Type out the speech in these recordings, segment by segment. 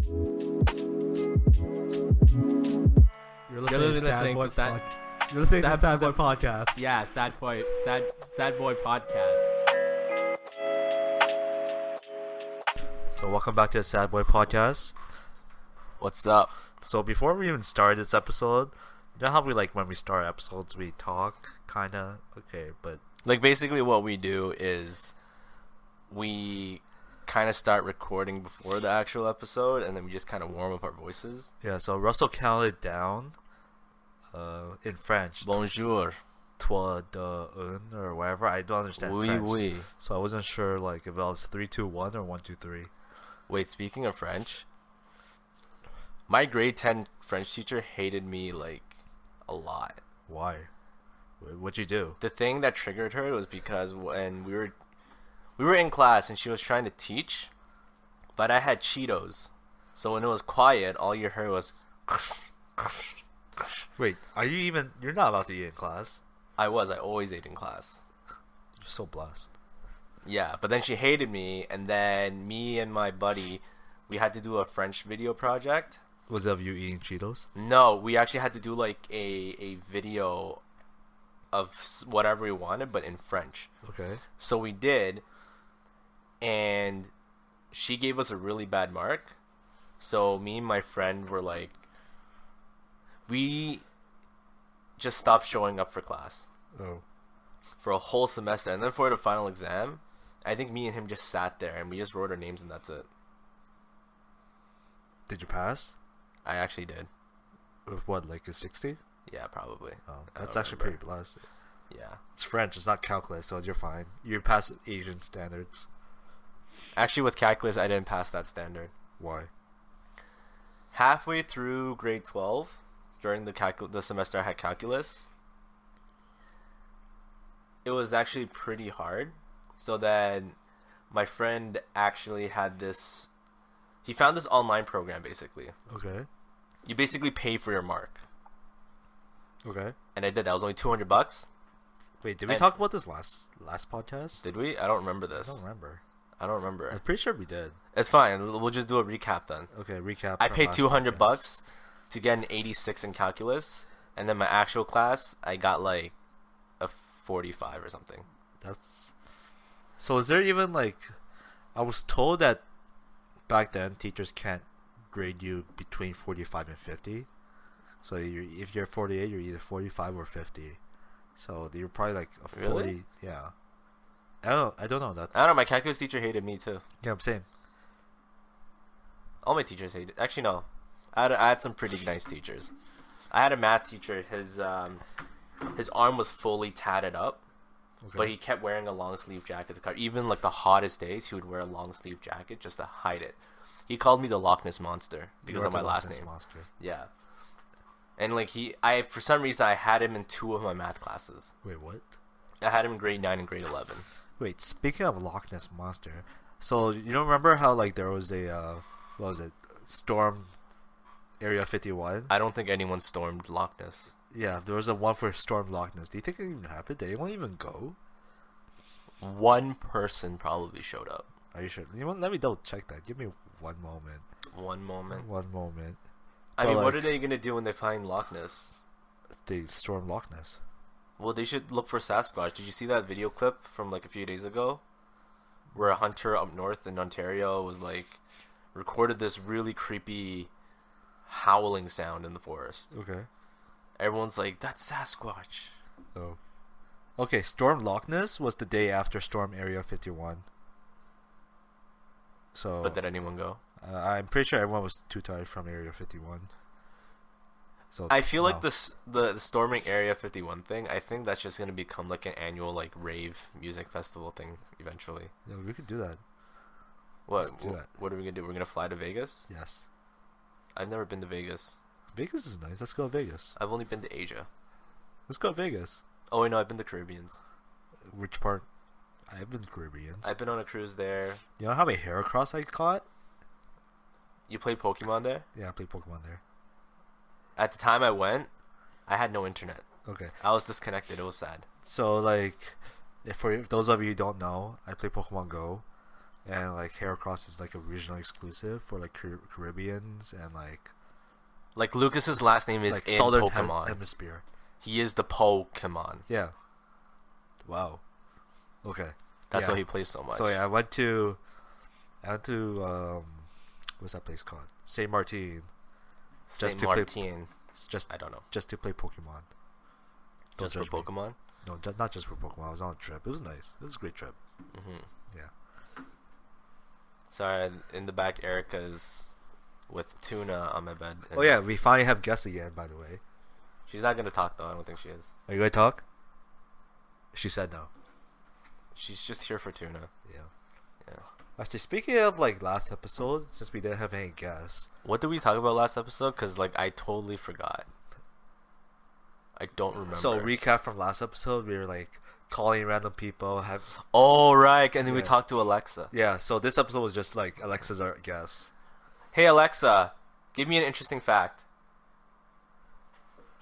You're listening to Sad Boy Podcast. Yeah, sadboi podcast. So welcome back to the Sad Boy Podcast. What's up? So before we even start this episode, you know how we when we start episodes we talk kinda? Okay, but Basically what we do is we kind of start recording before the actual episode, and then we just kind of warm up our voices. yeah, so Russell counted down in French. Bonjour. Toi de un or whatever. I don't understand Oui, French. oui. So I wasn't sure if it was 3, 2, 1 or 1, 2, 3. Wait, speaking of French, my grade 10 French teacher hated me a lot. Why? What'd you do? The thing that triggered her was because when we were in class and she was trying to teach, but I had Cheetos. So when it was quiet, all you heard was Wait, you're not allowed to eat in class. I always ate in class. You're so blessed. Yeah, but then she hated me, and then me and my buddy, we had to do a French video project. Was it of you eating Cheetos? No, we actually had to do a video of whatever we wanted, but in French. Okay. So we did, and she gave us a really bad mark. So me and my friend were we just stopped showing up for class. Oh. For a whole semester. And then for the final exam, I think me and him just sat there and we just wrote our names and that's it. Did you pass? I actually did. With what, a 60? Yeah, probably. Oh, that's actually pretty blessed. Yeah. It's French, it's not calculus, so you're fine. You pass Asian standards. Actually, with calculus, I didn't pass that standard. Why? Halfway through grade 12, during the semester I had calculus, it was actually pretty hard. So then my friend actually had he found this online program basically. Okay. You basically pay for your mark. Okay. And I did that. It was only $200. Wait, did we talk about this last podcast? Did we? I don't remember this. I don't remember. I'm pretty sure we did. It's fine. We'll just do a recap then. Okay, recap. I paid $200 to get an 86 in calculus, and then my actual class, I got a 45 or something. So is there even I was told that back then teachers can't grade you between 45 and 50. So if you're 48, you're either 45 or 50. So you're probably a 40. Really? Yeah. I don't know. I don't know. My calculus teacher hated me too. Yeah, I'm saying. All my teachers hated. Actually, no. I had some pretty nice teachers. I had a math teacher. His arm was fully tatted up, Okay. but he kept wearing a long sleeve jacket to cover. Even the hottest days, he would wear a long sleeve jacket just to hide it. He called me the Loch Ness Monster because of my last name. Monster. Yeah. And for some reason, I had him in 2 of my math classes. Wait, what? I had him in grade 9 and grade 11. Wait, speaking of Loch Ness Monster, so you don't remember how there was a what was it, Storm Area 51? I don't think anyone stormed Loch Ness. Yeah, there was a one for Storm Loch Ness. Do you think it even happened? Did anyone even go? One person probably showed up. Are you sure? Let me double check that. Give me one moment. One moment. But what are they gonna do when they find Loch Ness? They storm Loch Ness. Well, they should look for Sasquatch. Did you see that video clip from a few days ago, where a hunter up north in Ontario was recorded this really creepy howling sound in the forest? Okay. Everyone's like, "That's Sasquatch." Oh. Okay, Storm Loch Ness was the day after Storm Area 51. So. But did anyone go? I'm pretty sure everyone was too tired from Area 51. So I feel like the storming Area 51 thing, I think that's just gonna become an annual rave music festival thing eventually. Yeah, we could do that. What? Let's do that. What are we gonna do? We're gonna fly to Vegas? Yes. I've never been to Vegas. Vegas is nice. Let's go to Vegas. I've only been to Asia. Let's go to Vegas. Oh wait, no, I've been to Caribbeans. Which part? I've been to Caribbeans. I've been on a cruise there. You know how many Heracross I caught? You played Pokemon there? Yeah, I played Pokemon there. At the time I went, I had no internet. Okay. I was disconnected. It was sad. So, if for those of you who don't know, I play Pokemon Go. and like Heracross is like a regional exclusive for like Caribbeans and Like Lucas's last name is like in Southern Pokemon. Hemisphere. He is the Pokemon. Yeah. Wow. Okay. That's why he plays so much. So yeah, I went to what's that place called? Saint Martin. Saint Martin. I don't know. Just to play Pokemon. Just for Pokemon? No, not just for Pokemon. I was on a trip. It was nice. It was a great trip. Mm-hmm. Yeah. Sorry, in the back, Erica's with tuna on my bed. Oh yeah, we finally have guests again. By the way, she's not gonna talk though. I don't think she is. Are you gonna talk? She said no. She's just here for tuna. Yeah. Yeah. Actually, speaking of like last episode, since we didn't have any guests, what did we talk about last episode? Because like I totally forgot. I don't remember. So recap from last episode, we were like calling random people. Oh right, and then we talked to Alexa. Yeah. So this episode was just like Alexa's our guest. Hey Alexa, give me an interesting fact.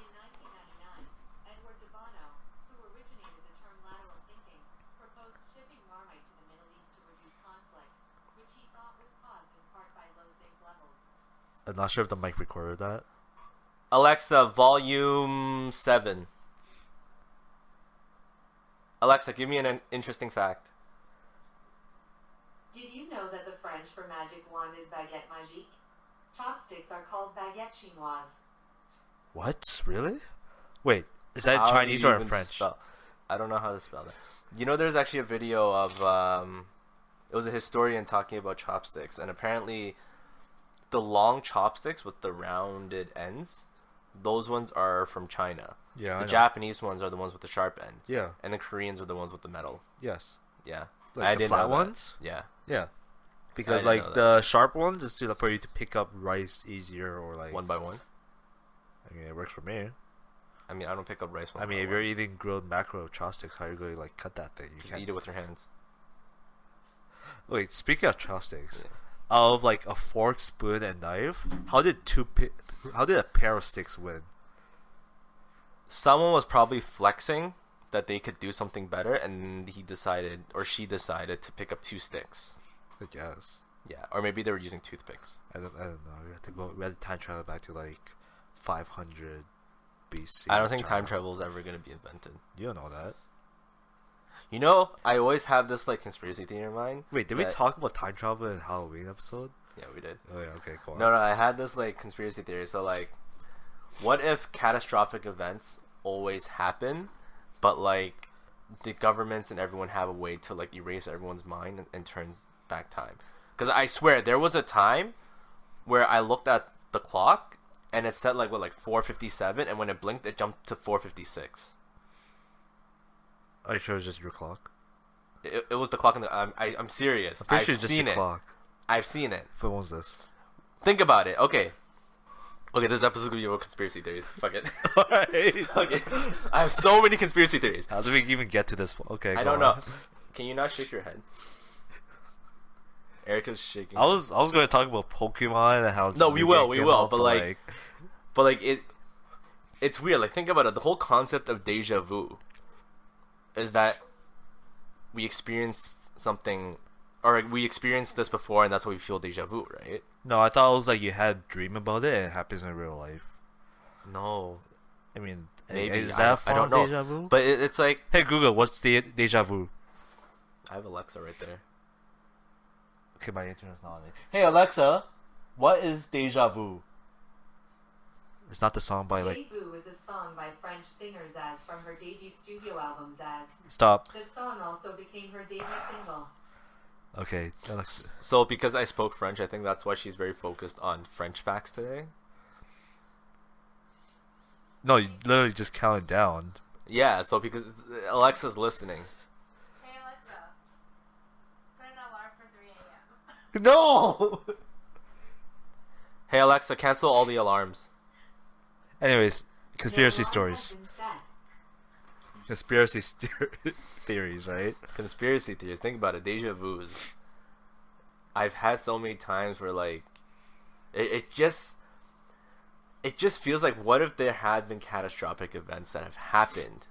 In 1999, Edward de Bono, who originated the term lateral thinking, proposed shipping Marmite to the Middle East to reduce conflict, which he thought was caused in part by low zinc levels. I'm not sure if the mic recorded that. Alexa, volume 7. Alexa, give me an interesting fact. Did you know that the French for magic wand is baguette magique? Chopsticks are called baguette chinoise. What? Really? Wait, is that in How do Chinese you or in even French? spell- I don't know how to spell that. You know, there's actually a video of it was a historian talking about chopsticks, and apparently the long chopsticks with the rounded ends, those ones are from China. Yeah, The Japanese ones are the ones with the sharp end. Yeah. And the Koreans are the ones with the metal. Yes. Yeah. Like I the didn't flat know that. ones? Yeah. Yeah. Because I didn't like know the sharp ones is for you to pick up rice easier or like One by one. I mean, it works for me. I mean, I don't pick up rice. I mean, if you're eating grilled mackerel chopsticks, how are you going to like cut that thing? You just can't eat it with your hands. Wait, speaking of chopsticks, Yeah. out of like a fork, spoon, and knife, how did a pair of sticks win? Someone was probably flexing that they could do something better, and he decided, or she decided, to pick up 2 sticks. I guess. Yeah, or maybe they were using toothpicks. I don't know. We had to time travel back to like 500 BC. I don't think time China. travel is ever going to be invented. You don't know that. You know, I always have this like conspiracy theory in mind. Wait, did we talk about time travel in Halloween episode? Yeah, we did. Oh yeah, okay, cool. No, I had this like conspiracy theory. So like, what if catastrophic events always happen, but like the governments and everyone have a way to like erase everyone's mind and turn back time? Because I swear there was a time where I looked at the clock and it said like 4:57, and when it blinked it jumped to 4:56. Are you sure it's just your clock? It was the clock in the. I'm serious. I'm pretty I've sure it's just seen your it. clock. I've seen it. When was this? Think about it. Okay, this episode's gonna be about conspiracy theories. Fuck it. Alright. Okay, I have so many conspiracy theories. How did we even get to this? Okay, I go don't know. on. Can you not shake your head? Erica's shaking. I was going to talk about Pokemon and how No, we will, out, but it's weird. Like, think about it. The whole concept of deja vu is that we experienced something, or we experienced this before, and that's why we feel deja vu, right? No, I thought it was like you had a dream about it and it happens in real life. No, I mean, maybe is that a form I don't know. of deja vu? But it's like, Hey Google, what's deja vu? I have Alexa right there. Okay, my internet's not on it. Hey Alexa, what is deja vu? It's not the song by like. Deja is a song by French singer Zaz from her debut studio album Zaz. Stop. The song also became her debut single. Okay, Alexa. So because I spoke French, I think that's why she's very focused on French facts today. No, you literally just counted down. Yeah, so because Alexa's listening. Hey Alexa, put an alarm for 3 a.m. No. Hey Alexa, cancel all the alarms. Anyways, conspiracy No alarm has stories. been set. Conspiracy theories, right? Conspiracy theories. Think about it. Deja vu's. I've had so many times where like, it just feels like, what if there had been catastrophic events that have happened,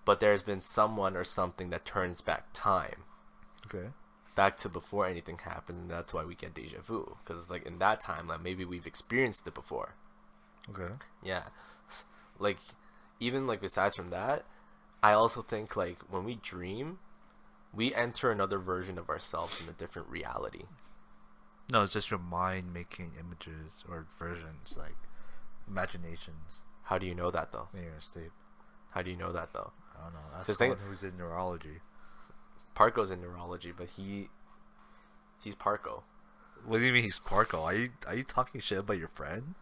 but there's been someone or something that turns back time. Okay. back to before anything happens, and that's why we get deja vu. Because like in that time, like maybe we've experienced it before. Okay. Yeah, like even like besides from that, I also think like when we dream, we enter another version of ourselves in a different reality. No, it's just your mind making images or versions, like imaginations. How do you know that though? When you're asleep. How do you know that though? I don't know. The That's thing- someone who's in neurology. Parko's in neurology, but he's Parko. What do you mean he's Parko? Are you talking shit about your friend?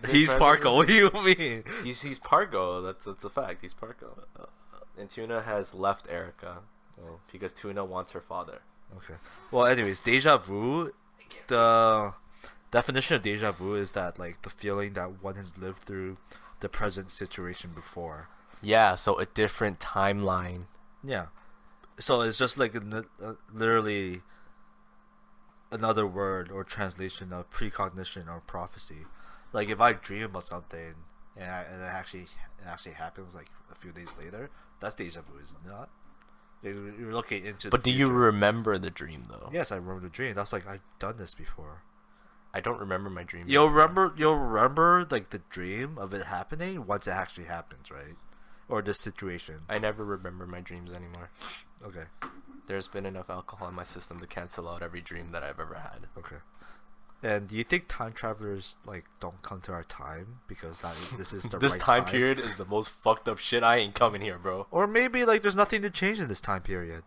He's Parko. What do you mean? He's Parko. That's a fact. He's Parko. And Tuna has left Erica because Tuna wants her father. Okay. Well, anyways, deja vu. The definition of deja vu is that like the feeling that one has lived through the present situation before. Yeah, so a different timeline. Yeah. So it's just like literally another word or translation of precognition or prophecy. Like if I dream about something and it actually happens like a few days later, that's deja vu, is it not? You're looking into. But the do you future. remember the dream though? Yes, I remember the dream. That's like I've done this before. I don't remember my dream. You'll remember like the dream of it happening once it actually happens, right? Or the situation. I never remember my dreams anymore. Okay. There's been enough alcohol in my system to cancel out every dream that I've ever had. Okay. And do you think time travelers like don't come to our time because this is the This right time period is the most fucked up shit. I ain't coming here, bro. Or maybe like there's nothing to change in this time period.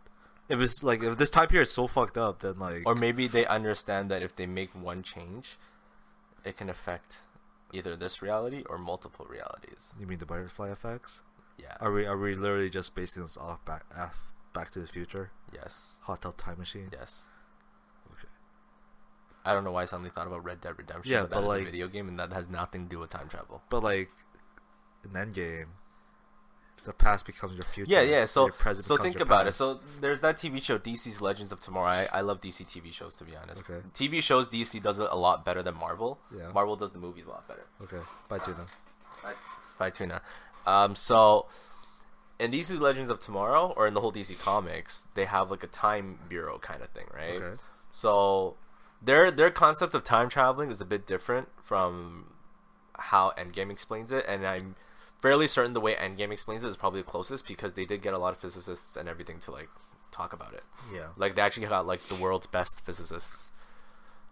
If it's like if this time period is so fucked up, then like. Or maybe they understand that if they make one change, it can affect either this reality or multiple realities. You mean the butterfly effects? Yeah. Are we literally just basing this off Back to the Future? Yes. Hot Tub Time Machine? Yes. Okay. I don't know why I suddenly thought about Red Dead Redemption. Yeah, but but that is like- a video game, and that has nothing to do with time travel. But like in Endgame, the past becomes your future. Yeah, yeah. So, your present so becomes think your about past. it. So there's that TV show, DC's Legends of Tomorrow. I love DC TV shows, to be honest. Okay. TV shows, DC does it a lot better than Marvel. Yeah. Marvel does the movies a lot better. Okay. Bye, Tuna. By Tuna. So in DC's Legends of Tomorrow, or in the whole DC comics, they have like a time bureau kind of thing, right? Okay. So their concept of time traveling is a bit different from how Endgame explains it, and I'm fairly certain the way Endgame explains it is probably the closest because they did get a lot of physicists and everything to like talk about it. Yeah. Like they actually got like the world's best physicists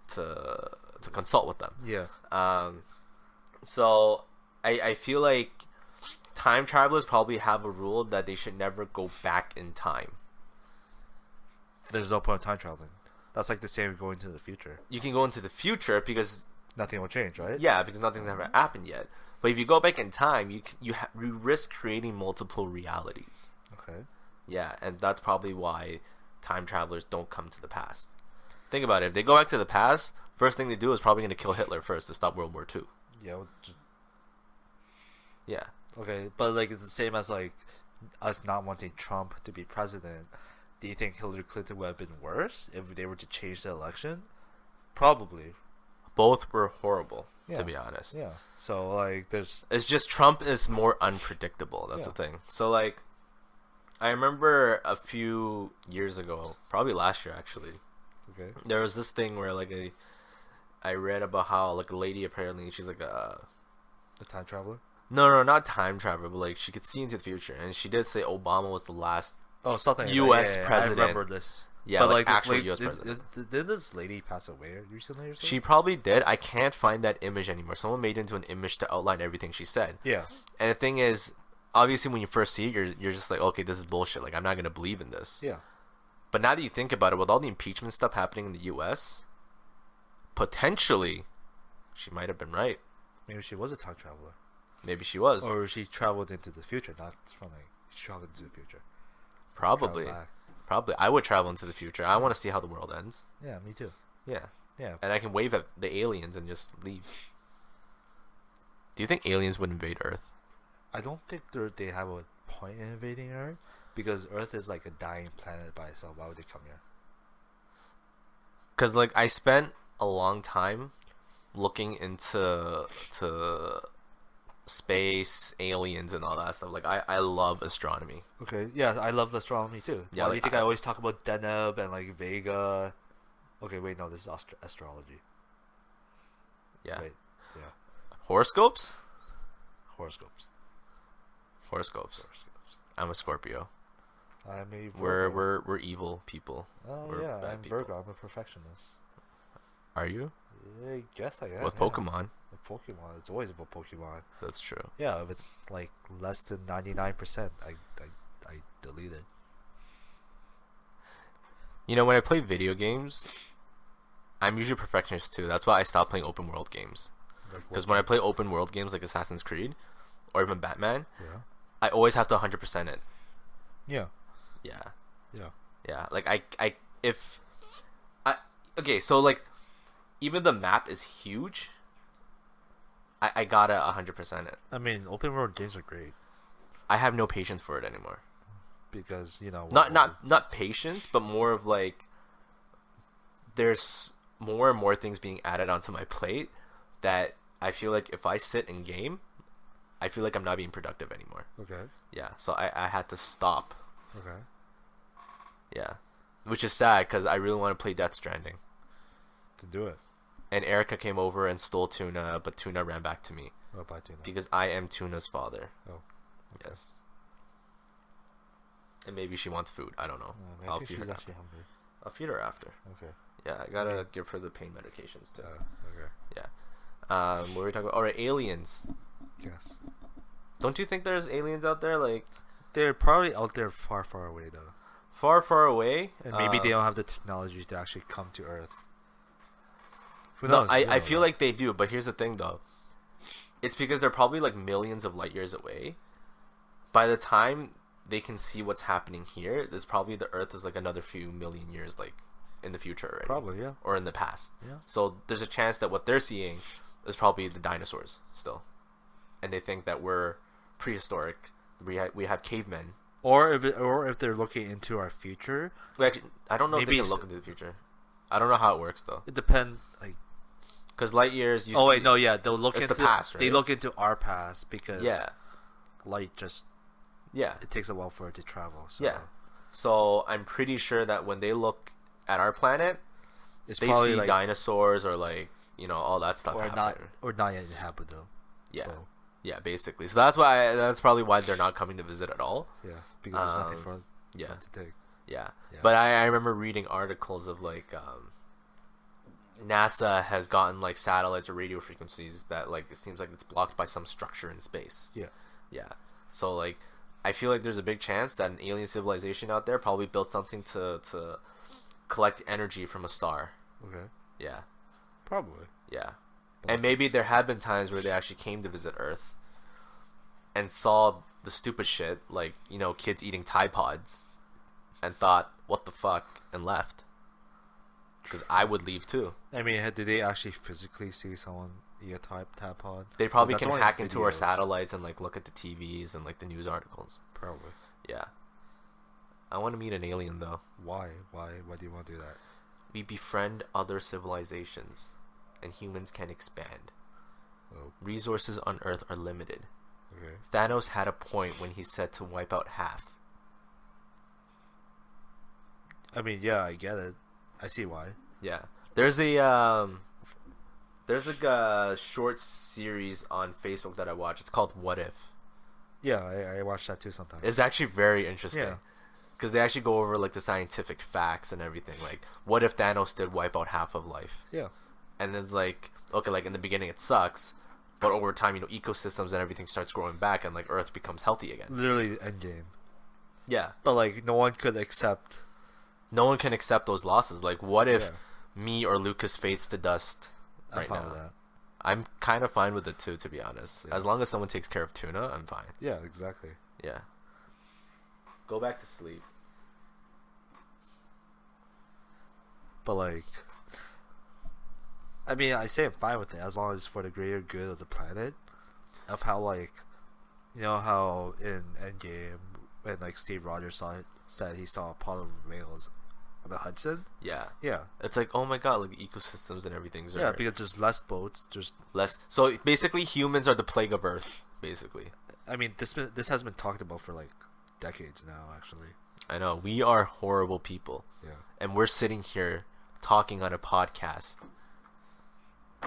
to consult with them. Yeah. So I feel like time travelers probably have a rule that they should never go back in time. There's no point in time traveling. That's like the same going to the future. You can go into the future because Nothing will change, right? yeah, because nothing's ever happened yet. But if you go back in time, you risk creating multiple realities. Okay. Yeah, and that's probably why time travelers don't come to the past. Think about it. If they go back to the past, first thing they do is probably going to kill Hitler first to stop World War II. Yeah. Yeah. Okay, but like it's the same as like us not wanting Trump to be president. Do you think Hillary Clinton would have been worse if they were to change the election? Probably. Both were horrible, Yeah. to be honest. Yeah. So like there's It's just Trump is more unpredictable. That's Yeah. the thing. So like, I remember a few years ago, probably last year actually, okay. there was this thing where like I read about how like a lady apparently she's like The time traveler? no, not time travel, but like she could see into the future, and she did say Obama was the last. Oh, something like US that. Yeah, president. I remember this. Yeah, but like this actual lady, US president. Did this lady pass away recently or something? She probably did. I can't find that image anymore. Someone made it into an image to outline everything she said. Yeah. And the thing is, obviously, when you first see it, you're just like, okay, this is bullshit. Like, I'm not gonna believe in this. Yeah. But now that you think about it, with all the impeachment stuff happening in the U.S., potentially, she might have been right. Maybe she was a time traveler. Maybe she was. Or she traveled into the future, not from like she traveled into the future. Probably. Travel back. Probably. I would travel into the future. I want to see how the world ends. Yeah, me too. Yeah. Yeah. And I can wave at the aliens and just leave. Do you think aliens would invade Earth? I don't think they have a point in invading Earth because Earth is like a dying planet by itself. Why would they come here? Because, like, I spent a long time looking into space, aliens, and all that stuff. Like I love astronomy. Okay, yeah, I love astronomy too. Yeah, Why do like, you think I always talk about Deneb and like Vega? Okay, wait, no, this is astrology. Yeah. Wait, yeah, Horoscopes. horoscopes. Horoscopes. I'm a Scorpio. I'm a We're Virgo. we're evil people. Oh we're yeah, bad I'm people. Virgo. I'm a perfectionist. Are you? Yeah, I guess I am. With yeah. Pokemon. With Pokemon, it's always about Pokemon. That's true. Yeah, if it's like less than 99%, I delete it. You know, when I play video games, I'm usually a perfectionist too. That's why I stopped playing open world games. Because when I play open world games like Assassin's Creed or even Batman, Yeah. I always have to 100% it. Yeah. Yeah. Yeah. Yeah. Like okay, so like even the map is huge. I gotta 100% it. I mean, open world games are great I have no patience for it anymore. because Not patience, but more of like there's more and more things being added onto my plate that I feel like if I sit in game, I feel like I'm not being productive anymore. Okay. Yeah, so I had to stop. Okay. Yeah, which is sad because I really want to play Death Stranding. To do it. And Erica came over and stole Tuna, but Tuna ran back to me What about you now? because I am Tuna's father. Oh. Yes. And maybe she wants food. I don't know. I I'll think feed she's her. actually hungry. I'll feed her after. Okay. Yeah, I gotta give her the pain medications too. Okay. Yeah. What were we talking about? All right, aliens. Yes. Don't you think there's aliens out there, like They're probably out there far, far away though, far, far away? and maybe they don't have the technology to actually come to Earth. Who No, knows? We I don't feel know. like they do, but here's the thing though. It's because they're probably like millions of light years away. By the time they can see what's happening here, there's probably the Earth is like another few million years like in the future already. Probably, yeah. Or in the past. Yeah. So there's a chance that what they're seeing is probably the dinosaurs still. And they think that we're prehistoric. We have cavemen. Or if they're looking into our future, We actually, I don't know if Maybe they can look into the future. I don't know how it works though. it depends. Like, Because light years. oh wait, no, yeah, they'll look it's into the past, They right? look into our past because Yeah. light just Yeah. it takes a while for it to travel. So Yeah. So I'm pretty sure that when they look at our planet, it's they probably see like dinosaurs or like all that stuff. or happening. not yet inhabited though. Yeah. Though. Yeah, basically. So that's probably why they're not coming to visit at all. Yeah, because there's nothing for Yeah. them to take. Yeah. Yeah. But I remember reading articles of like NASA has gotten like satellites or radio frequencies that like it seems like it's blocked by some structure in space. Yeah. Yeah. So like I feel like there's a big chance that an alien civilization out there probably built something to collect energy from a star. Okay. Yeah. Probably. Yeah. And maybe there have been times where they actually came to visit Earth and saw the stupid shit, like, kids eating Tide Pods, and thought, what the fuck, and left. Because I would leave too. I mean, did they actually physically see someone eat a tide pod? They probably That's can only hack into our videos. satellites and, like, look at the TVs and, like, the news articles. Probably. Yeah. I want to meet an alien, though. Why? Why do you want to do that? We befriend other civilizations, and humans can expand. Oh, Resources on Earth are limited. okay. Thanos had a point when he said to wipe out half. I mean, yeah, I get it. I see why. Yeah. There's a short series on Facebook that I watch. It's called What If. Yeah, I watch that too sometimes. It's actually very interesting. Yeah. Because they actually go over like the scientific facts and everything. Like, what if Thanos did wipe out half of life? Yeah. And it's like, okay, like in the beginning it sucks, but over time, ecosystems and everything starts growing back and like Earth becomes healthy again. Literally endgame. Yeah. But like, no one could accept. No one can accept those losses. Like, what if Yeah. me or Lucas fades to dust I'm right fine now? with that. I'm kind of fine with it too, to be honest. Yeah. As long as someone takes care of Tuna, I'm fine. Yeah, exactly. Yeah. Go back to sleep. But like, I mean, I say I'm fine with it as long as it's for the greater good of the planet. Of how like, how in Endgame when like Steve Rogers said he saw Apollo whales on the Hudson. Yeah. Yeah. It's like, oh my god, like ecosystems and everything's Yeah, because there's less boats. There's less. So basically, humans are the plague of Earth. basically. I mean, this has been talked about for like decades now. Actually, I know we are horrible people, and we're sitting here talking on a podcast,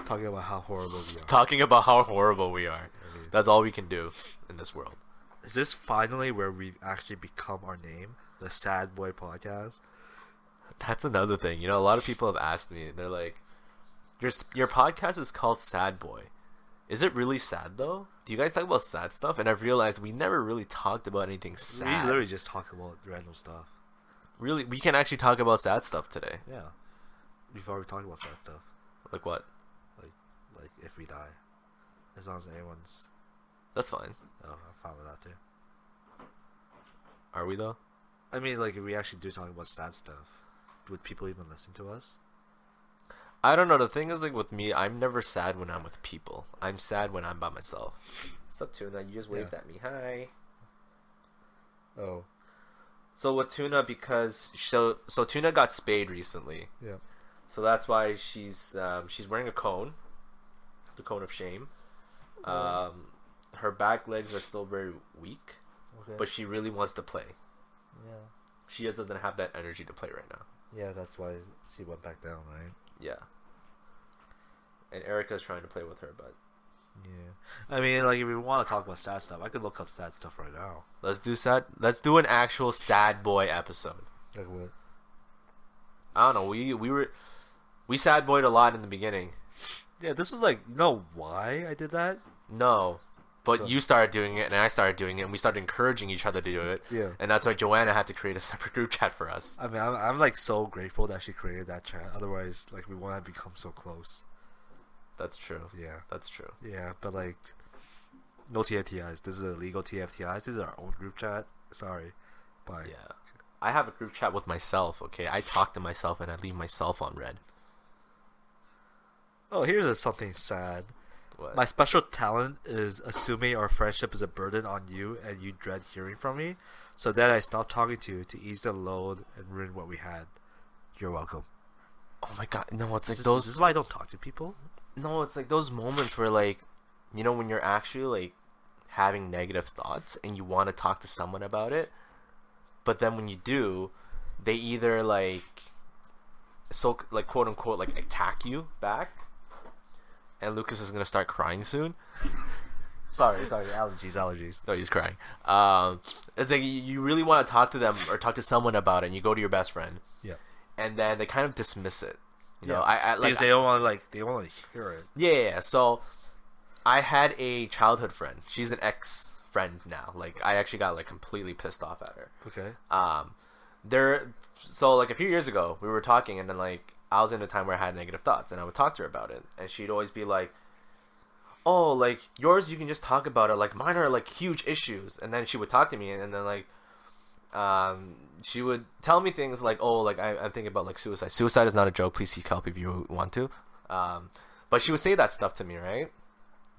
talking about how horrible we are. Talking about how horrible we are. I mean, that's all we can do in this world. Is this finally where we've actually become our name, the Sad Boy Podcast? That's another thing. You know, a lot of people have asked me. They're like, "Your podcast is called Sad Boy. Is it really sad though? Do you guys talk about sad stuff?" And I've realized we never really talked about anything sad. We literally just talk about random stuff. Really, we can actually talk about sad stuff today. Yeah, we've already talked about sad stuff. Like what? Like if we die, as long as anyone's. That's fine. Oh, I'm fine with that too. Are we though? I mean, like if we actually do talk about sad stuff, would people even listen to us? I don't know. The thing is, like with me, I'm never sad when I'm with people. I'm sad when I'm by myself. What's up, Tuna? You just waved at me. Hi. Oh. So with Tuna, because so Tuna got spayed recently. Yeah. So that's why she's wearing a cone, the cone of shame. Her back legs are still very weak, but she really wants to play. Yeah. She just doesn't have that energy to play right now. Yeah, that's why she went back down, right? Yeah. And Erica's trying to play with her, but yeah. I mean, like if we want to talk about sad stuff, I could look up sad stuff right now. Let's do an actual sad boy episode. Like what? I don't know. We sad boyed a lot in the beginning. Yeah, this was like, you know why I did that? No. But So- you started doing it, and I started doing it, and we started encouraging each other to do it. Yeah. And that's why Joanna had to create a separate group chat for us. I mean, I'm like so grateful that she created that chat. Otherwise, like we wouldn't have become so close. That's true. Yeah. That's true. Yeah, but like, no TFTIs. This is a legal TFTIs. This is our own group chat. Sorry. Bye. Yeah. I have a group chat with myself, okay? I talk to myself, and I leave myself on red. Oh, here's something sad. What? My special talent is assuming our friendship is a burden on you and you dread hearing from me. So then I stopped talking to you to ease the load and ruin what we had. You're welcome. Oh my god. No, it's like Is those... this is why I don't talk to people? No, it's like those moments where, like, you know, when you're actually, like, having negative thoughts and you want to talk to someone about it, but then when you do, they either, like, so, like, quote-unquote, like, attack you back, and Lucas is going to start crying soon. Sorry, allergies. No, he's crying. It's like you really want to talk to them or talk to someone about it, and you go to your best friend. Yeah. And then they kind of dismiss it. You know, because they don't want to hear it. Yeah. So I had a childhood friend. She's an ex-friend now. Like, I actually got, like, completely pissed off at her. Okay. So, like, a few years ago, we were talking, and then, like, I was in a time where I had negative thoughts, and I would talk to her about it. And she'd always be like, oh, like, yours, you can just talk about it. Like, mine are, like, huge issues. And then she would talk to me, and then, like, she would tell me things like, oh, like, I'm thinking about, like, suicide. Suicide is not a joke. Please seek help if you want to. But she would say that stuff to me, right?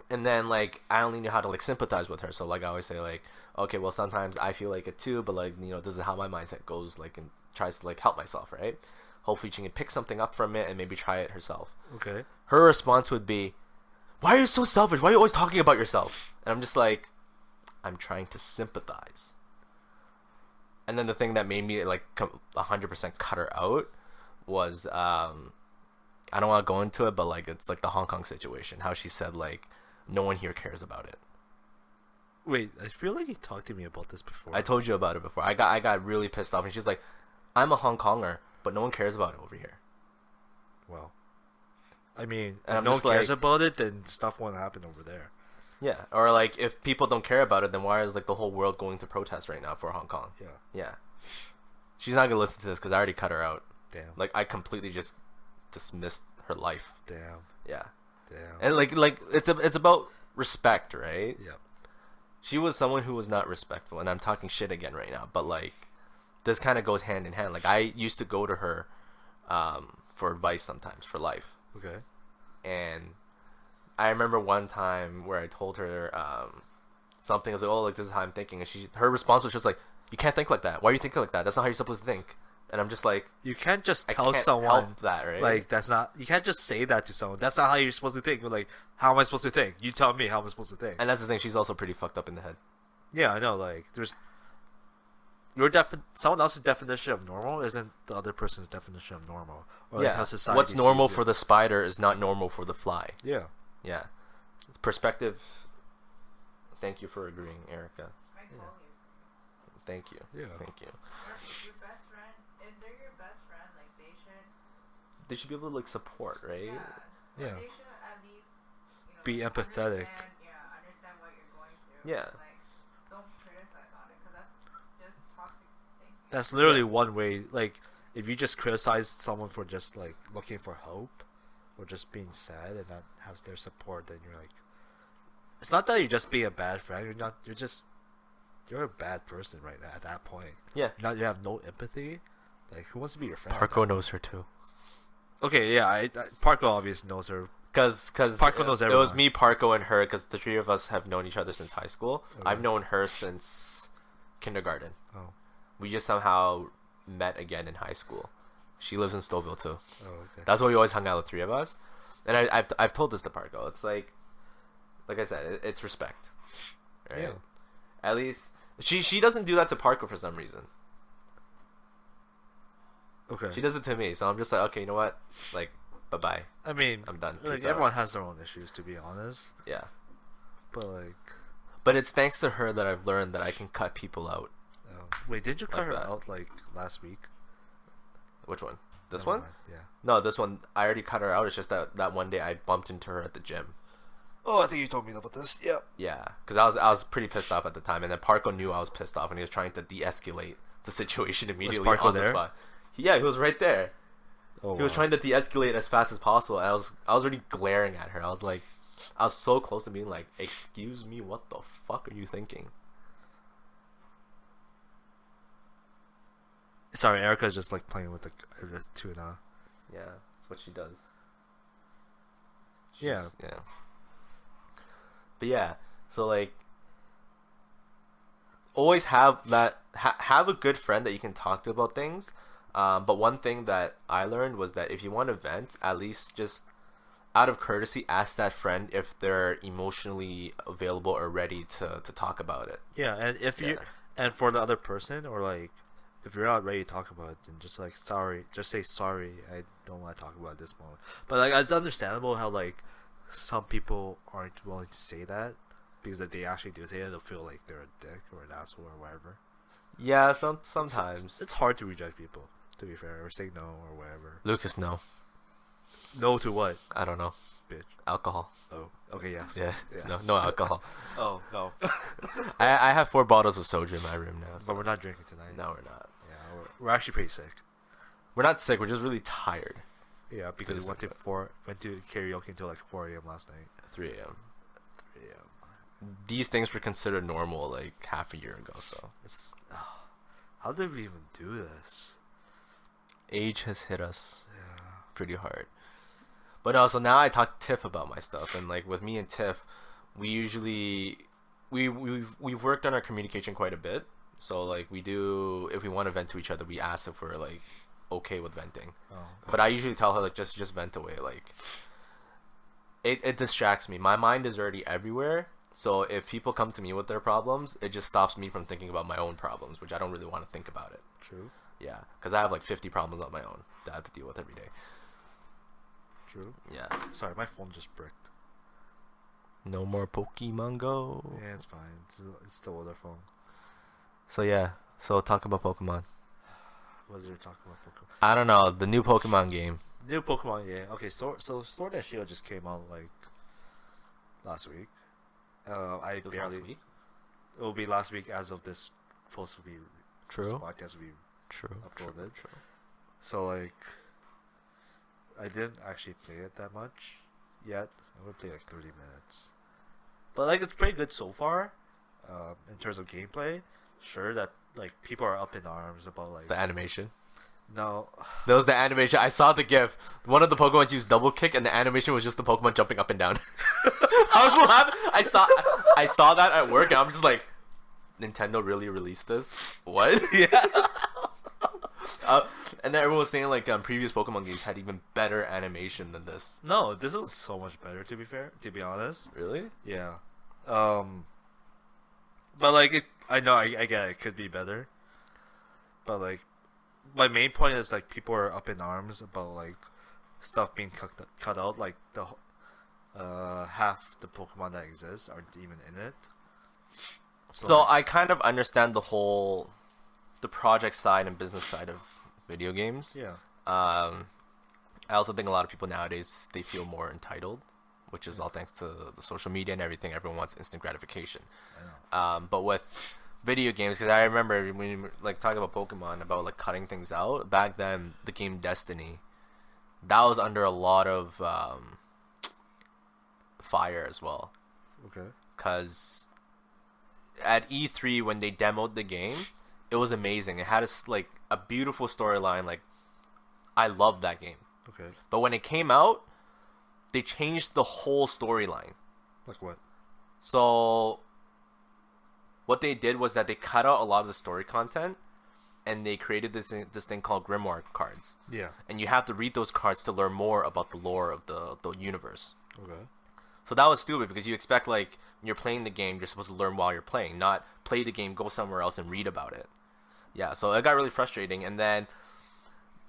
And then, like, I only knew how to, like, sympathize with her. So, like, I always say, like, okay, well, sometimes I feel like it too, but, like, you know, this is how my mindset goes, like, and tries to, like, help myself, right? Hopefully she can pick something up from it and maybe try it herself. Okay. Her response would be, why are you so selfish? Why are you always talking about yourself? And I'm just like, I'm trying to sympathize. And then the thing that made me, like, 100% cut her out was, I don't want to go into it, but, like, it's, like, the Hong Kong situation. How she said, like, no one here cares about it. Wait, I feel like you talked to me about this before. I told you about it before. I got really pissed off. And she's like, I'm a Hong Konger, but no one cares about it over here. Well, I mean, And if I'm no one just cares like- about it, then stuff won't happen over there. Yeah. Or, like, if people don't care about it, then why is, like, the whole world going to protest right now for Hong Kong? Yeah. Yeah. She's not going to listen to this because I already cut her out. Damn. Like, I completely just dismissed her life. Damn. Yeah. Damn. And, like it's about respect, right? Yeah. She was someone who was not respectful, and I'm talking shit again right now, but, like, this kind of goes hand in hand. Like, I used to go to her for advice sometimes, for life. Okay. And I remember one time where I told her something. I was like, oh, like, this is how I'm thinking. And her response was just like, you can't think like that. Why are you thinking like that? That's not how you're supposed to think. and I'm just like, You can't just I tell can't someone help that, right? like that's not. You can't just say that to someone. That's not how you're supposed to think. You're like, how am I supposed to think? You tell me how am I supposed to think. and that's the thing. She's also pretty fucked up in the head. Yeah, I know. Like, there's someone else's definition of normal isn't the other person's definition of normal. Or like how society what's normal sees for it. the spider is not normal for the fly. Yeah. Yeah, perspective. Thank you for agreeing, Erica. I told you. Thank you. Yeah. Thank you. Your best friend, if they're your best friend, like they should. They should be able to like support, right? Yeah. They should at least, Be empathetic. Understand what you're going through. Yeah. Like, don't criticize on it, because that's just toxic thinking. That's literally one way. Like, if you just criticize someone for just like looking for hope, or just being sad and not have their support, then you're like, it's not that you're just being a bad friend. You're not. You're a bad person right now at that point. Yeah. You have no empathy. Like, who wants to be your friend? Parko knows her too. Okay, yeah. Parko obviously knows her. Cause Parko knows it was everyone. me, Parko, and her. Because the three of us have known each other since high school. Okay. I've known her since kindergarten. Oh. We just somehow met again in high school. She lives in Stouffville too. Oh, okay. That's why we always hung out, the three of us. And I've told this to Parko. It's like I said, it's respect. Right? Yeah. At least she doesn't do that to Parko for some reason. Okay. She does it to me, so I'm just like, okay, you know what? Like, bye bye. I mean, I'm done. like, Peace out. everyone has their own issues, to be honest. Yeah. But But it's thanks to her that I've learned that I can cut people out. wait, did you cut Like her that. out like last week? Which one? This Never one? mind, Yeah. No, this one. I already cut her out. It's just that one day I bumped into her at the gym. Oh, I think you told me about this. Yeah. Yeah, because I was pretty pissed off at the time, and then Parko knew I was pissed off, and he was trying to de-escalate the situation immediately Parko on the there? spot. Yeah, he was right there. Oh, He was trying to de-escalate as fast as possible. And I was already glaring at her. I was so close to being like, "Excuse me, what the fuck are you thinking?" Sorry, Erica's just like playing with the tuna. Yeah, that's what she does. Yeah. Yeah. But yeah, so like, always have that have a good friend that you can talk to about things. But one thing that I learned was that if you want to vent, at least just out of courtesy, ask that friend if they're emotionally available or ready to talk about it. Yeah, and if you Yeah. and for the other person, or like if you're not ready to talk about it, then just like sorry, just say sorry. I don't want to talk about it this moment. But like it's understandable how like some people aren't willing to say that because if they actually do say it, they'll feel like they're a dick or an asshole or whatever. Yeah, sometimes. It's hard to reject people, to be fair, or say no or whatever. Lucas, no. No to what, I don't know. bitch? Alcohol. Oh, okay, yes. Yeah. Yes. No alcohol. Oh no. I have 4 bottles of soju in my room now. So. But we're not drinking tonight. No, we're not. Yeah, we're actually pretty sick. We're not sick. We're just really tired. Yeah, because we went to karaoke until like 4 a.m. last night. 3 a.m. 3 a.m. These things were considered normal like half a year ago. So It's how did we even do this? age has hit us Yeah. pretty hard. But also now I talk to Tiff about my stuff, and like with me and Tiff, we usually we've worked on our communication quite a bit. So like we do, if we want to vent to each other, we ask if we're like okay with venting. Oh. But I usually tell her like just vent away. Like it distracts me. My mind is already everywhere. So if people come to me with their problems, it just stops me from thinking about my own problems, which I don't really want to think about it. True. Yeah, because I have like 50 problems on my own that I have to deal with every day. True. Yeah. Sorry, my phone just bricked. No more Pokemon Go. Yeah, it's fine. It's the older phone. So yeah. So talk about Pokemon. What was there talking about Pokemon? I don't know, the new Pokemon game. New Pokemon game. Okay, so Sword and Shield just came out like last week. I It was barely. last week? It will be last week as of this supposed to be. This True. podcast will be. True. Uploaded. So like, I didn't actually play it that much yet. I would play like 30 minutes. But like it's pretty good so far. In terms of gameplay, sure that like people are up in arms about like The animation. no. That was the animation. I saw the GIF. One of the Pokemon used double kick, and the animation was just the Pokemon jumping up and down. I was laughing. I saw that at work, and I'm just like, Nintendo really released this? What? Yeah. And then everyone was saying like previous Pokemon games had even better animation than this. No, this was so much better. To be fair, to be honest. Really? Yeah. But like, I know I get it could be better. But like, my main point is like people are up in arms about like stuff being cut out. Like the half the Pokemon that exists aren't even in it. So I kind of understand the project side and business side of video games. Yeah. I also think a lot of people nowadays, they feel more entitled, which is all thanks to the social media and everything. Everyone wants instant gratification. I know. But with video games, because I remember when you were, like talking about Pokemon, about like cutting things out back then, the game Destiny, that was under a lot of fire as well. Okay. Because at E3 when they demoed the game, it was amazing. It had a beautiful storyline. Like, I loved that game. Okay. But when it came out, they changed the whole storyline. Like what? So what they did was that they cut out a lot of the story content, and they created this thing called Grimoire cards. Yeah. And you have to read those cards to learn more about the lore of the universe. Okay. So that was stupid, because you expect, like, when you're playing the game, you're supposed to learn while you're playing, not play the game, go somewhere else, and read about it. Yeah, so it got really frustrating. And then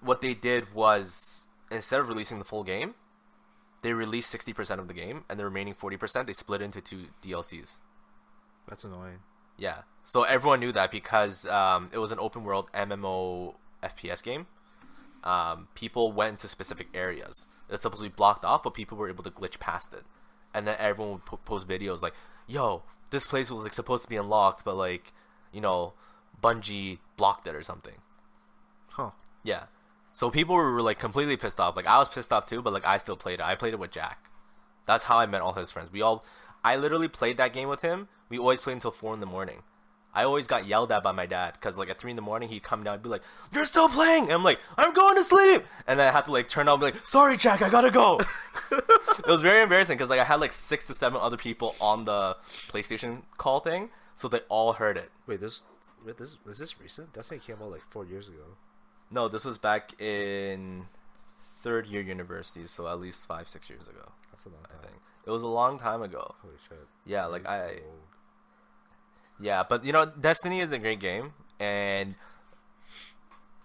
what they did was, instead of releasing the full game, they released 60% of the game, and the remaining 40% they split into 2 DLCs. That's annoying. Yeah, so everyone knew that because it was an open world MMO FPS game. People went into specific areas. It's supposed to be blocked off, but people were able to glitch past it. And then everyone would post videos like, yo, this place was like supposed to be unlocked, but like, you know, Bungie blocked it or something. Huh. Yeah. So people were like completely pissed off. Like, I was pissed off too, but like I still played it. I played it with Jack. That's how I met all his friends. I literally played that game with him. We always played until 4 a.m. I always got yelled at by my dad because like at 3 a.m. he'd come down and be like, "You're still playing?" And I'm like, "I'm going to sleep." And then I had to like turn on and be like, "Sorry, Jack, I gotta go." It was very embarrassing because like I had like 6 to 7 other people on the PlayStation call thing, so they all heard it. Wait, was this recent? Destiny came out like 4 years ago. No, this was back in 3rd year university, so at least 5-6 years ago. That's a long time. I think it was a long time ago. Holy shit. Yeah, like Oh. Yeah, but you know, Destiny is a great game, and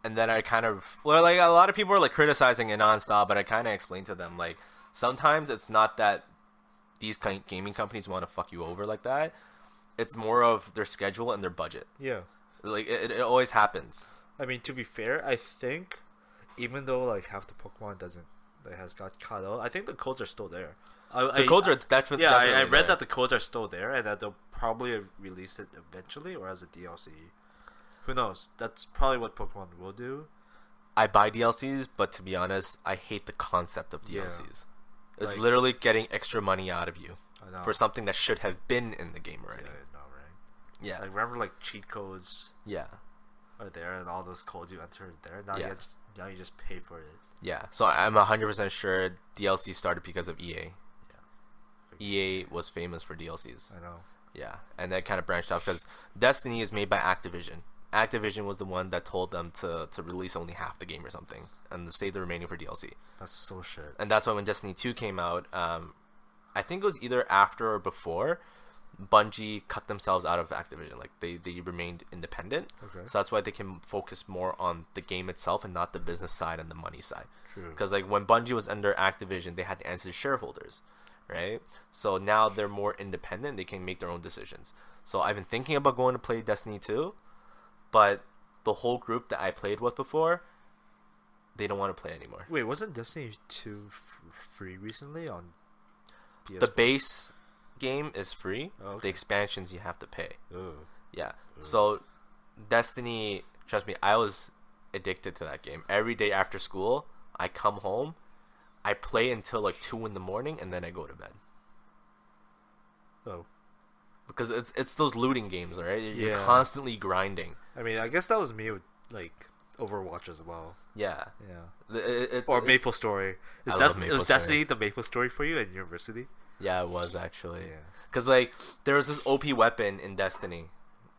then I kind of, well, like a lot of people are like criticizing it nonstop, but I kind of explained to them like sometimes it's not that these gaming companies want to fuck you over like that. It's more of their schedule and their budget. Yeah. Like it always happens. I mean, to be fair, I think even though like half the Pokemon has got cut out, I think the codes are still there. The codes are definitely. Yeah, definitely I read there. that the codes are still there, and that they'll probably release it eventually or as a DLC. Who knows? That's probably what Pokemon will do. I buy DLCs, but to be honest, I hate the concept of DLCs. Yeah. It's Like, literally getting extra money out of you I know. for something that should have been in the game already. Yeah, I know, right? Yeah, Like remember, like cheat codes yeah, are there, and all those codes you enter there. Now Yeah. now you just pay for it. yeah. So I'm 100% sure DLC started because of EA. EA was famous for DLCs. I know. Yeah, and that kind of branched out because Destiny is made by Activision. Activision was the one that told them to release only half the game or something and to save the remaining for DLC. That's so shit. And that's why when Destiny 2 came out, I think it was either after or before, Bungie cut themselves out of Activision. Like they remained independent. Okay. So that's why they can focus more on the game itself and not the business side and the money side. True. Because like when Bungie was under Activision, they had to answer to shareholders, right? So now they're more independent. They can make their own decisions. So I've been thinking about going to play Destiny 2, but the whole group that I played with before, they don't want to play anymore. Wait, wasn't Destiny 2 free recently on PS The base game is free. Oh, okay. The expansions you have to pay. Oh. Yeah. So Destiny, trust me, I was addicted to that game. Every day after school, I come home, I play until like 2 a.m, and then I go to bed. Oh. Because it's those looting games, right? You're Yeah. constantly grinding. I mean, I guess that was me with like Overwatch as well. Yeah. Yeah. Or Or Maple Story. I love Maple Was Story. Destiny the Maple Story for you in university? Yeah, it was actually. Yeah. Because like there was this OP weapon in Destiny.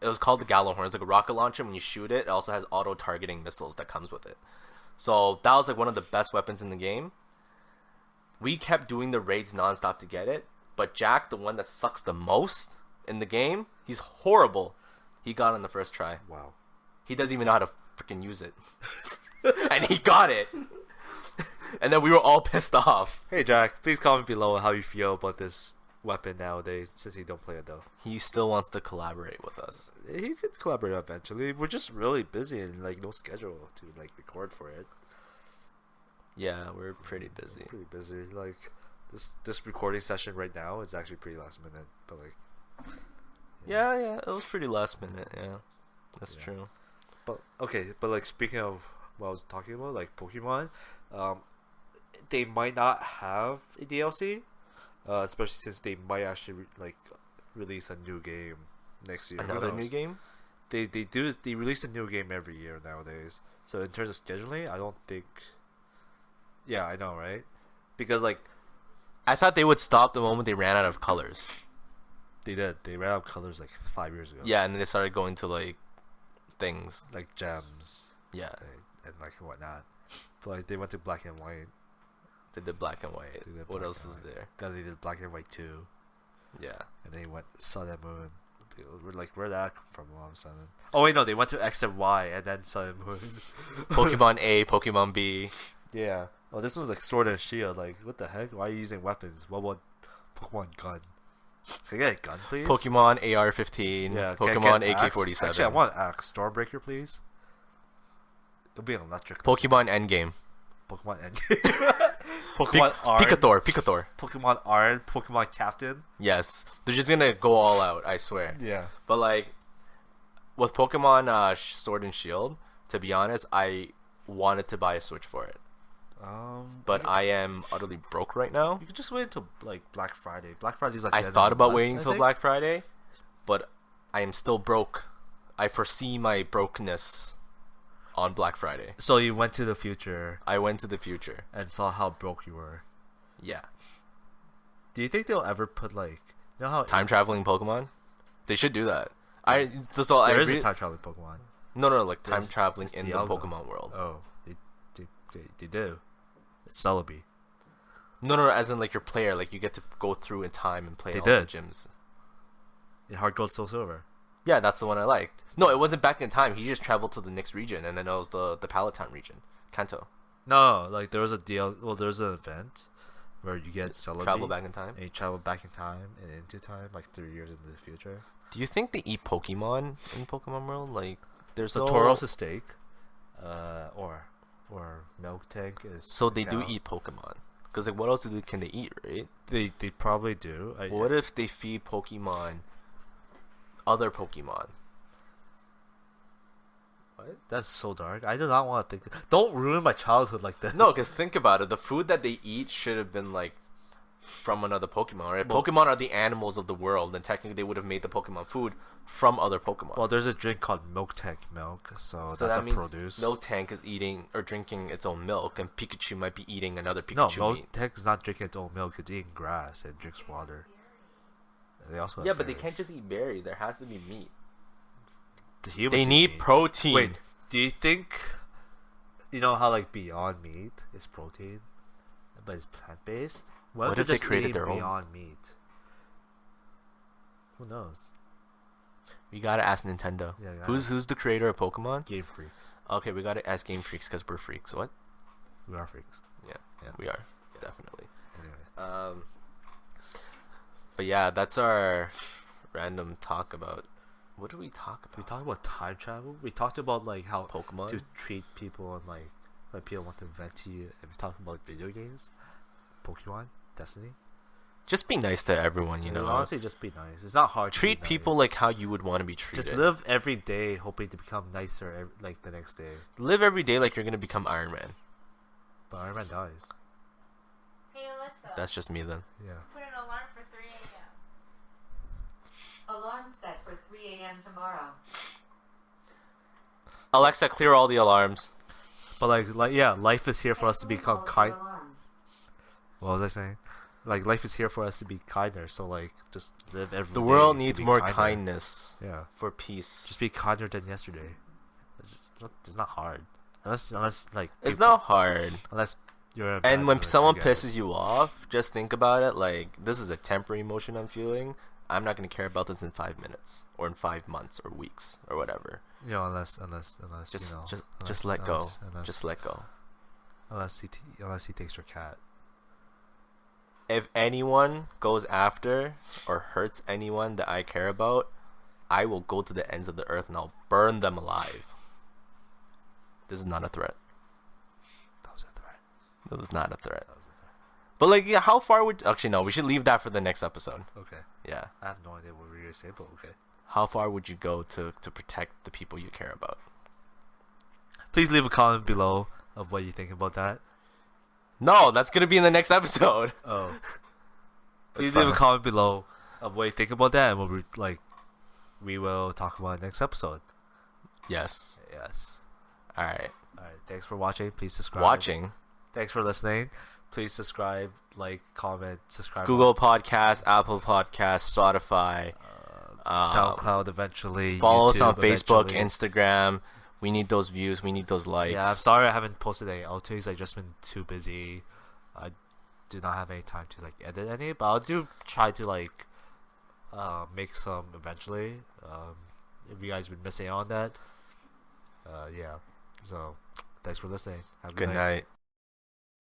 It was called the Gallowhorn. It's like a rocket launcher. When you shoot it, it also has auto targeting missiles that comes with it. So that was like one of the best weapons in the game. We kept doing the raids nonstop to get it, but Jack, the one that sucks the most in the game, he's horrible. He got it on the first try. Wow. He doesn't even know how to freaking use it. And he got it. And then we were all pissed off. Hey Jack, please comment below how you feel about this weapon nowadays, since you don't play it though. He still wants to collaborate with us. He could collaborate eventually. We're just really busy and like no schedule to like record for it. Yeah, we're pretty busy. Pretty busy. Like this recording session right now is actually pretty last minute, but like Yeah, it was pretty last minute. Yeah, that's Yeah. true. But okay, but like speaking of what I was talking about, like Pokemon, they might not have a DLC, especially since they might actually release a new game next year. Who Another knows? new game? They release a new game every year nowadays. So in terms of scheduling, I don't think. Yeah, I know, right? Because like I thought they would stop the moment they ran out of colors. they did, they ran out of colors like 5 years ago. Yeah, and then they started going to like things. like gems, Yeah, and like whatnot. But like they went to black and white. they did black and white. They did What black else and is white. there? Then they did black and white 2. Yeah. And they went Sun and Moon. We're like, where'd that come from all of a sudden? Oh wait, no, they went to X and Y and then Sun and Moon. Pokemon A, Pokemon B. Yeah. Oh, this was like Sword and Shield. Like, what the heck? Why are you using weapons? What about Pokemon gun? Can I get a gun, please? Pokemon AR-15. Yeah. Can I Pokemon get axe? AK-47. Actually, I want axe. Stormbreaker, please. It'll be an electric. Pokemon Endgame. Pokemon End. Pokemon Arn. Pikator. Pokemon Arn. Pokemon Captain. Yes. They're just gonna go all out, I swear. Yeah. But like, with Pokemon Sword and Shield, to be honest, I wanted to buy a Switch for it. But I am utterly broke right now. You could just wait until like Black Friday. Black Friday's like. I the end thought of the about month, waiting I until think. Black Friday, but I am still broke. I foresee my brokenness on Black Friday. So you went to the future I went to the future. and saw how broke you were. Yeah. Do you think they'll ever put like, you know how Time traveling Pokemon? They should do that. So I there is a really, time traveling Pokemon? no, like time There's- traveling there's in Dialga. the Pokemon world. Oh, they do. It's Celebi. No, as in like your player, like you get to go through in time and play They all did. the gyms. In Heart Gold Soul Silver. Yeah, that's the one I liked. No, it wasn't back in time. He just traveled to the next region, and then it was the Palatine region, Kanto. No, like there was a deal. Well, there's an event where you get Celebi. Travel back in time. And you travel back in time and into time, like 3 years into the future. Do you think they eat Pokemon in Pokemon World? Like, there's So no... Tauros is steak, or Milk Tank is. So they do cow. eat Pokemon. Because like, what else can they eat, right? They probably do. What if they feed Pokemon other Pokemon? What? That's so dark. I do not want to think. Don't ruin my childhood like this. No, because think about it. The food that they eat should have been like from another Pokemon, right? If Well- Pokemon are the animals of the world, then technically they would have made the Pokemon food from other Pokemon. Well, there's a drink called Milk Tank Milk, so so that's that a means produce. Milk Tank is eating or drinking its own milk, and Pikachu might be eating another No, Pikachu Milk meat. Tank is not drinking its own milk. It's eating grass and drinks water. They also have Yeah, but they berries. can't just eat berries. There has to be meat. The humans They eat need meat. protein. Wait, do you think you know how like Beyond Meat is protein, but it's plant based? What if they created their own? Beyond Meat? Who knows? We gotta ask Nintendo. Yeah, Who's the creator of Pokemon? Game Freak. Okay, we gotta ask Game Freaks because we're freaks. What? We are freaks. Yeah, Yeah. we are definitely. Anyway, But yeah, that's our random talk about. What did we talk we about? talked about time travel. We talked about like how Pokemon. to treat people and like when people want to vent to you. And we talked about video games, Pokemon, Destiny. Just be nice to everyone, you know. Honestly, just be nice. It's not hard. To Treat be people nice. like how you would want to be treated. Just live every day hoping to become nicer like the next day. Live every day like you're gonna become Iron Man. But Iron Man dies. Hey Alexa, That's just me then. Yeah. put an alarm for 3 a.m. Alarm set for 3 a.m. tomorrow. Alexa, clear all the alarms. But like yeah, life is here for us to Cancel become all your kind. alarms. What was I saying? Like life is here for us to be kinder. So like just live every The day world to needs be more kinder. kindness Yeah. for peace. Just be kinder than yesterday. It's not hard. Unless like It's people- not hard. unless you're. And when someone pisses you off, just think about it like this is a temporary emotion I'm feeling. I'm not gonna care about this in 5 minutes or in 5 months or weeks or whatever. unless Just you know, just unless- let go. unless- Just let go. unless he takes your cat. If anyone goes after or hurts anyone that I care about, I will go to the ends of the earth and I'll burn them alive. This is not a threat. That was a threat. This is not a threat. But like, yeah, how far would actually no? We should leave that for the next episode. Okay. Yeah. I have no idea what we were gonna say, but okay. How far would you go to protect the people you care about? Please leave a comment below of what you think about that. No, that's gonna be in the next episode. Oh. Please Please leave a comment below of what you think about that, and we will talk about it next episode. Yes. Yes. All right. All right. Thanks for watching. Please subscribe. Watching. Thanks for listening. Please subscribe, like, comment, subscribe. Google Podcasts, Apple Podcasts, Spotify, SoundCloud eventually. follow us YouTube on Facebook, eventually. Instagram. We need those views. We need those likes. Yeah, I'm sorry I haven't posted any outtakes. I've just been too busy. I do not have any time to like edit any, but I'll do try to like make some eventually. If you guys been missing out on that, yeah. So thanks for listening. Have a Good night.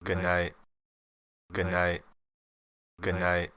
Good night. Good night. Good night.